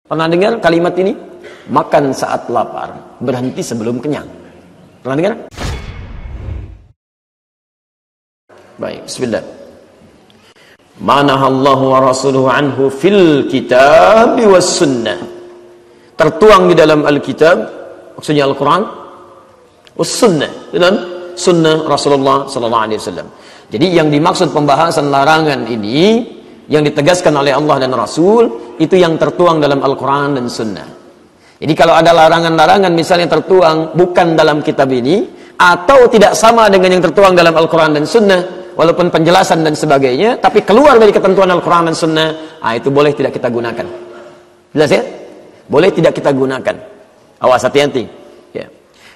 Pernah dengar kalimat ini? Makan saat lapar, berhenti sebelum kenyang. Pernah dengar? Baik, bismillah. Manahallahu wa rasuluhu anhu fil kitab was sunnah. Tertuang di dalam Alkitab, maksudnya Al-Quran, was sunnah, dalam sunnah Rasulullah sallallahu alaihi wasallam. Jadi yang dimaksud pembahasan larangan ini, yang ditegaskan oleh Allah dan Rasul, itu yang tertuang dalam Al-Quran dan Sunnah. Jadi kalau ada larangan-larangan misalnya tertuang bukan dalam kitab ini, atau tidak sama dengan yang tertuang dalam Al-Quran dan Sunnah, walaupun penjelasan dan sebagainya, tapi keluar dari ketentuan Al-Quran dan Sunnah, itu boleh tidak kita gunakan. Jelas ya? Boleh tidak kita gunakan. Awas, hati-hati. Ya.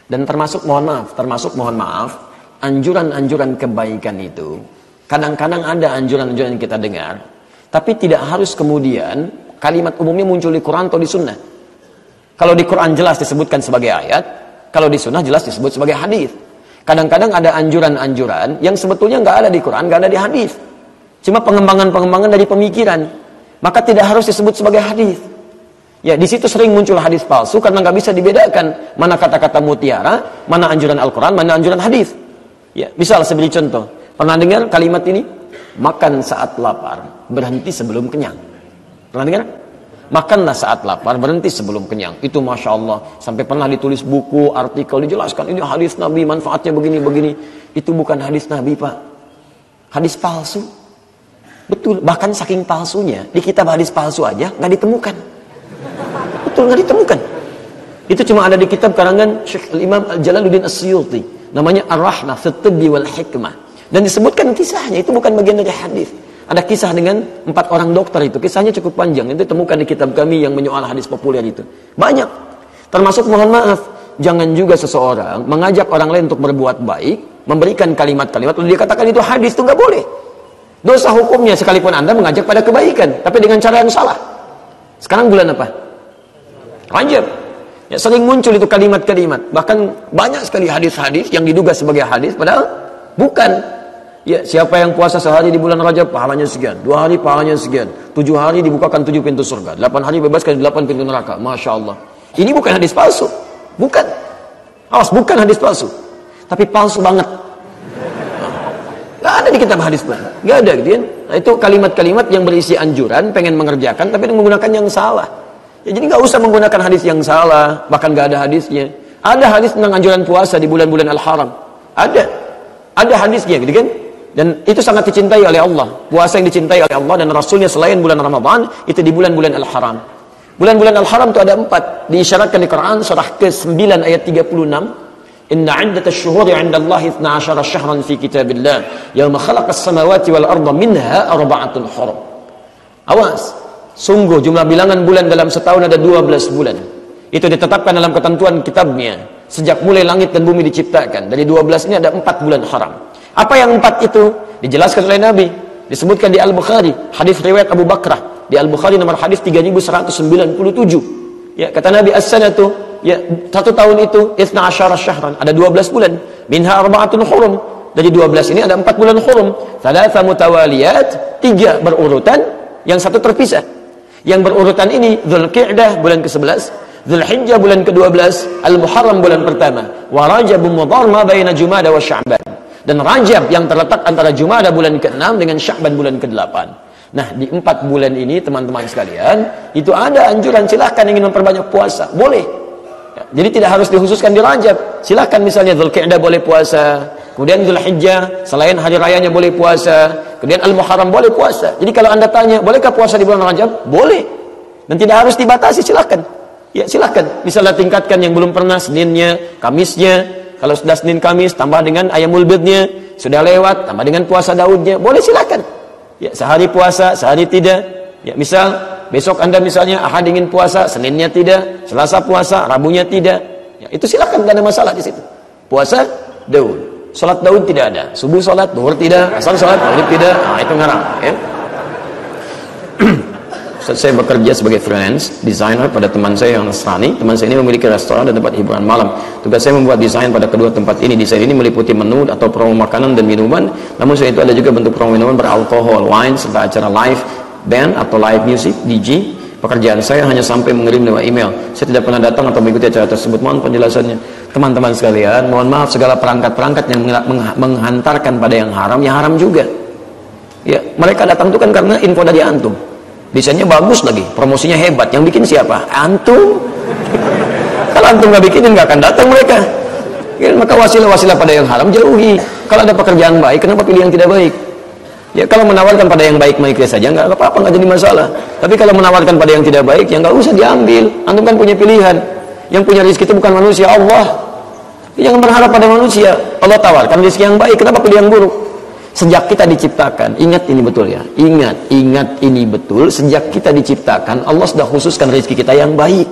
Dan termasuk mohon maaf, anjuran-anjuran kebaikan itu, kadang-kadang ada anjuran-anjuran yang kita dengar, tapi tidak harus kemudian kalimat umumnya muncul di Quran atau di Sunnah. Kalau di Quran jelas disebutkan sebagai ayat, kalau di Sunnah jelas disebut sebagai hadis. Kadang-kadang ada anjuran-anjuran yang sebetulnya nggak ada di Quran, nggak ada di hadis. Cuma pengembangan-pengembangan dari pemikiran, maka tidak harus disebut sebagai hadis. Ya, di situ sering muncul hadis palsu karena nggak bisa dibedakan mana kata-kata mutiara, mana anjuran Al-Quran, mana anjuran hadis. Ya, misal saya beri contoh. Pernah dengar kalimat ini? Makan saat lapar, berhenti sebelum kenyang. Pernah dengar? Makanlah saat lapar, berhenti sebelum kenyang. Itu Masya Allah. Sampai pernah ditulis buku, artikel, dijelaskan. Ini hadis Nabi, manfaatnya begini-begini. Itu bukan hadis Nabi, Pak. Hadis palsu. Betul, bahkan saking palsunya, di kitab hadis palsu aja nggak ditemukan. Betul, nggak ditemukan. Itu cuma ada di kitab karangan Syekh Imam Jalaluddin As-Suyuti. Namanya Ar-Rahmah fi Tibbi wal Hikmah. Dan disebutkan kisahnya, itu bukan bagian dari hadis. Ada kisah dengan 4 orang dokter itu. Kisahnya cukup panjang. Itu ditemukan di kitab kami yang menyoal hadis populer itu. Banyak. Termasuk mohon maaf, jangan juga seseorang mengajak orang lain untuk berbuat baik, memberikan kalimat-kalimat, lalu dia katakan itu hadis, itu nggak boleh. Dosa hukumnya sekalipun Anda mengajak pada kebaikan, tapi dengan cara yang salah. Sekarang bulan apa? Rajab. Ya, sering muncul itu kalimat-kalimat. Bahkan banyak sekali hadis-hadis yang diduga sebagai hadis, padahal bukan. Ya, siapa yang puasa sehari di bulan Rajab, pahalanya sekian. 2 hari, pahalanya sekian. 7 hari dibukakan 7 pintu surga. 8 hari bebaskan 8 pintu neraka. Masya Allah. Ini bukan hadis palsu. Bukan. Awas, bukan hadis palsu. Tapi palsu banget. Gak ada di kitab hadis pun. Gak ada gitu kan. Nah, itu kalimat-kalimat yang berisi anjuran, pengen mengerjakan, tapi menggunakan yang salah. Ya, jadi gak usah menggunakan hadis yang salah. Bahkan gak ada hadisnya. Ada hadis tentang anjuran puasa di bulan-bulan Al-Haram. Ada. Ada hadisnya gitu kan. Dan itu sangat dicintai oleh Allah. Puasa yang dicintai oleh Allah dan Rasulnya selain bulan Ramadan, itu di bulan-bulan Al-Haram. Bulan-bulan Al-Haram itu ada 4. Diisyaratkan di Quran surah ke-9 ayat 36. Inna 'iddatash syuhuri 'inda Allahi 12 syahran fi kitabillah yauma khalaqas samawati wal arda minha arba'atun hurum. Awas, sungguh jumlah bilangan bulan dalam setahun ada 12 bulan. Itu ditetapkan dalam ketentuan kitabnya sejak mulai langit dan bumi diciptakan. Dari 12 ini ada 4 bulan haram. Apa yang 4 itu? Dijelaskan oleh Nabi. Disebutkan di Al-Bukhari. Hadis riwayat Abu Bakrah. Di Al-Bukhari nomor hadis 3197. Ya, kata Nabi as-sanatu, ya, 1 tahun itu 12 syahran. Ada 12 bulan. Minha arba'atun hurum. Dari 12 ini ada 4 bulan hurum. 3 mutawaliyat. 3 berurutan. Yang 1 terpisah. Yang berurutan ini Dzulqa'dah bulan ke-11. Dzulhijjah bulan ke-12. Al-Muharram bulan pertama. Wa Rajab Mudhar ma baina Jumada wa Sya'ban. Dan Rajab yang terletak antara Jumada bulan ke-6 dengan Sya'ban bulan ke-8. Nah, di 4 bulan ini teman-teman sekalian, itu ada anjuran silahkan ingin memperbanyak puasa, boleh. Ya, jadi tidak harus dikhususkan di Rajab. Silahkan misalnya Dzulqa'dah boleh puasa, kemudian Dzulhijjah selain hari rayanya boleh puasa, kemudian Al-Muharram boleh puasa. Jadi kalau Anda tanya, bolehkah puasa di bulan Rajab? Boleh. Dan tidak harus dibatasi, silahkan. Ya, silahkan. Misalnya tingkatkan yang belum pernah, Seninnya, Kamisnya. Kalau sudah Senin Kamis, tambah dengan Ayamul Bidnya. Sudah lewat, tambah dengan puasa Daudnya. Boleh, silakan. Ya, sehari puasa, sehari tidak. Ya, misal, besok Anda misalnya Ahad ingin puasa, Seninnya tidak. Selasa puasa, Rabunya tidak. Ya, itu silakan, tidak ada masalah di situ. Puasa Daud. Salat Daud tidak ada. Subuh salat, duhur tidak. Asar salat, maghrib tidak. Nah, itu ngarang. Ya. Saya bekerja sebagai freelance designer pada teman saya yang Nasrani. Teman saya ini memiliki restoran dan tempat hiburan malam. Tugas saya membuat desain pada kedua tempat ini. Desain ini meliputi menu atau promo makanan dan minuman. Namun selain itu ada juga bentuk promo minuman beralkohol, wine, serta acara live band atau live music, DJ. Pekerjaan saya hanya sampai mengirim lewat email. Saya tidak pernah datang atau mengikuti acara tersebut. Mohon penjelasannya. Teman-teman sekalian, mohon maaf, segala perangkat-perangkat yang menghantarkan pada yang haram juga. Ya, mereka datang itu kan karena info dari antum. Desainnya bagus lagi, promosinya hebat. Yang bikin siapa? Antum. Kalau antum nggak bikinin, nggak akan datang mereka. Ya, maka wasilah-wasilah pada yang haram jauhi. Kalau ada pekerjaan baik, kenapa pilih yang tidak baik? Ya, kalau menawarkan pada yang baik saja, nggak apa-apa, nggak jadi masalah. Tapi kalau menawarkan pada yang tidak baik, ya nggak usah diambil. Antum kan punya pilihan. Yang punya rezeki itu bukan manusia, Allah. Jangan berharap pada manusia. Allah tawarkan rezeki yang baik, kenapa pilih yang buruk? Sejak kita diciptakan, ingat ini betul ya. Ingat ini betul. Sejak kita diciptakan, Allah sudah khususkan rezeki kita yang baik.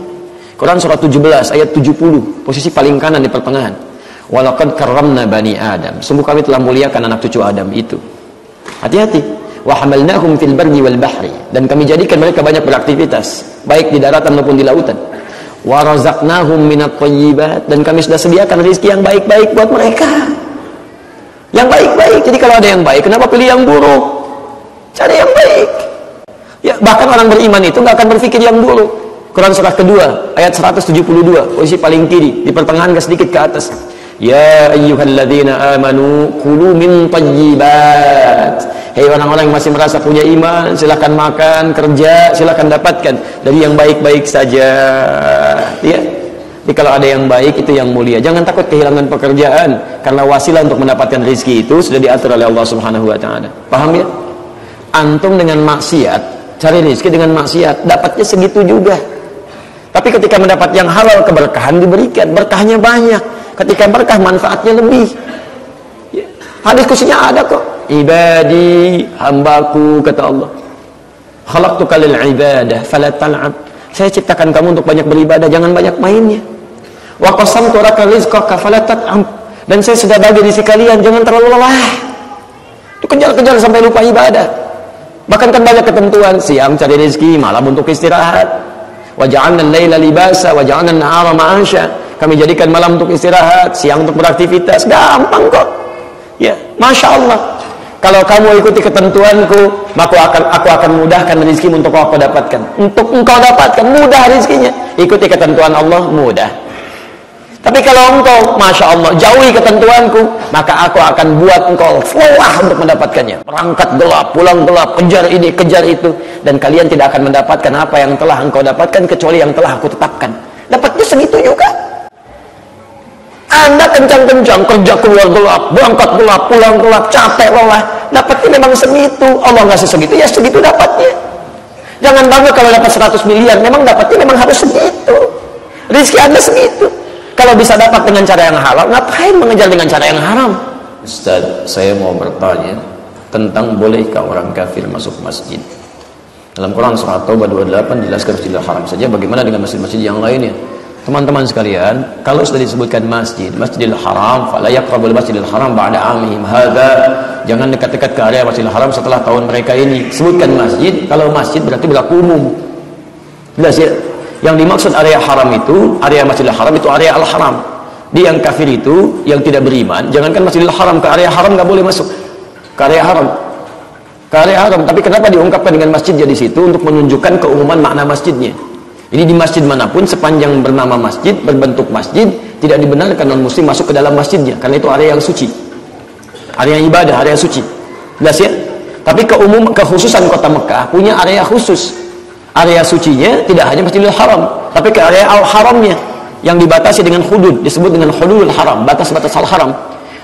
Quran surah 17 ayat 70, posisi paling kanan di pertengahan. Walaqad karramna bani Adam. Sungguh kami telah muliakan anak cucu Adam itu. Hati-hati. Wa hamalnahum fil barri wal bahri, dan kami jadikan mereka banyak beraktivitas, baik di daratan maupun di lautan. Wa razaqnahum minat thayyibat, dan kami sudah sediakan rezeki yang baik-baik buat mereka. Yang baik-baik. Jadi kalau ada yang baik, kenapa pilih yang buruk? Cari yang baik. Ya, bahkan orang beriman itu nggak akan berpikir yang buruk. Quran surah kedua ayat 172, posisi paling kiri di pertengahan sedikit ke atas. Ya ayyuhalladzina amanu kulu min thayyibat. Hei orang-orang yang masih merasa punya iman, silahkan makan, kerja, silahkan dapatkan dari yang baik-baik saja. Ya. Jadi kalau ada yang baik itu yang mulia. Jangan takut kehilangan pekerjaan, karena wasilah untuk mendapatkan rezeki itu sudah diatur oleh Allah Subhanahu wa taala. Paham ya? Antum dengan maksiat, cari rezeki dengan maksiat, dapatnya segitu juga. Tapi ketika mendapat yang halal, keberkahan diberikan, berkahnya banyak. Ketika berkah, manfaatnya lebih. Ya. Hadis kursinya ada kok. Ibadi, hambaku, kata Allah. Khalaqtuka lil ibadah, fala tal'ab. Saya ciptakan kamu untuk banyak beribadah, jangan banyak mainnya. Wa qasamtu laka rizqaka fala tat'am. Dan saya sudah bagi rezeki kalian, jangan terlalu lelah. Itu kejar-kejar sampai lupa ibadah. Bahkan kan banyak ketentuan, siang cari rezeki, malam untuk istirahat. Wa ja'alna al-laila libasa wa ja'alna an-nahara ma'asha. Kami jadikan malam untuk istirahat, siang untuk beraktivitas. Gampang kok. Ya, Masya Allah. Kalau kamu ikuti ketentuanku, maka aku akan mudahkan rezekimu untuk kau dapatkan. Untuk engkau dapatkan, mudah rezekinya. Ikuti ketentuan Allah, mudah. Tapi kalau engkau, Masya Allah, jauhi ketentuanku, maka aku akan buat engkau lelah untuk mendapatkannya. Berangkat gelap, pulang gelap, kejar ini, kejar itu. Dan kalian tidak akan mendapatkan apa yang telah engkau dapatkan, kecuali yang telah aku tetapkan. Dapatnya segitu juga. Anda kencang-kencang, kerja keluar gelap, berangkat gelap, pulang gelap, capek, lelah. Dapatnya memang segitu. Allah ngasih segitu, ya segitu dapatnya. Jangan bangga kalau dapat 100 miliar, memang dapatnya memang harus segitu. Rezeki Anda segitu. Kalau bisa dapat dengan cara yang halal, ngapain mengejar dengan cara yang haram? Ustaz, saya mau bertanya tentang bolehkah orang kafir masuk masjid? Dalam Quran surah Taubah 28 jelaskan Masjidil Haram saja, bagaimana dengan masjid-masjid yang lainnya? Teman-teman sekalian, kalau sudah disebutkan Masjidil Haram, fala yaqrabul Masjidil Haram ba'da 'amihim hadza. Jangan dekat-dekat ke area Masjidil Haram setelah tahun mereka ini. Sebutkan masjid, kalau masjid berarti berlaku umum. Jelas ya? Yang dimaksud area haram itu, area Masjidil Haram itu area Al-Haram. Di yang kafir itu, yang tidak beriman, jangankan Masjidil Haram, ke area haram nggak boleh masuk. Ke area haram. Ke area haram. Tapi kenapa diungkapkan dengan masjidnya di situ untuk menunjukkan keumuman makna masjidnya? Jadi di masjid manapun sepanjang bernama masjid, berbentuk masjid, tidak dibenarkan non-muslim masuk ke dalam masjidnya, karena itu area yang suci, area ibadah, area suci. Jelas ya? Tapi kekhususan kota Mekah punya area khusus. Area sucinya tidak hanya Masjidil Haram, tapi ke area Al-Haramnya yang dibatasi dengan hudud, disebut dengan hududul haram, batas-batas Al-Haram.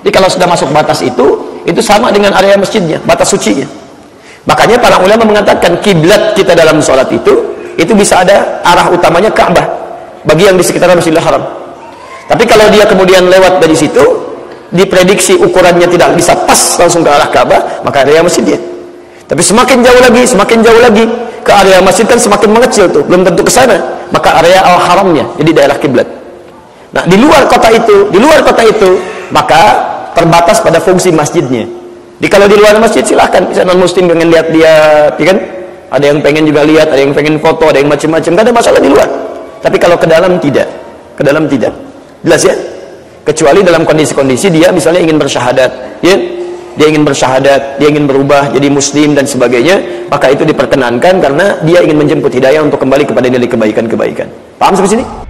Jadi kalau sudah masuk batas itu sama dengan area masjidnya, batas sucinya. Makanya para ulama mengatakan kiblat kita dalam sholat itu bisa ada arah utamanya Ka'bah bagi yang di sekitar Masjidil Haram. Tapi kalau dia kemudian lewat dari situ, diprediksi ukurannya tidak bisa pas langsung ke arah Ka'bah, maka area masjidnya. Tapi semakin jauh lagi ke area masjid kan semakin mengecil tuh, belum tentu ke sana, maka area Al-Haramnya jadi daerah kiblat. Nah, di luar kota itu, maka terbatas pada fungsi masjidnya. Jadi kalau di luar masjid silahkan, bisa non-muslim pengen lihat-lihat, ya kan? Ada yang pengen juga lihat, ada yang pengen foto, ada yang macam-macam, gak ada masalah di luar. Tapi kalau ke dalam tidak, Jelas ya? Kecuali dalam kondisi-kondisi dia misalnya ingin bersyahadat, ya, dia ingin bersyahadat, dia ingin berubah jadi muslim dan sebagainya, maka itu diperkenankan karena dia ingin menjemput hidayah untuk kembali kepada nilai kebaikan-kebaikan. Paham sampai sini?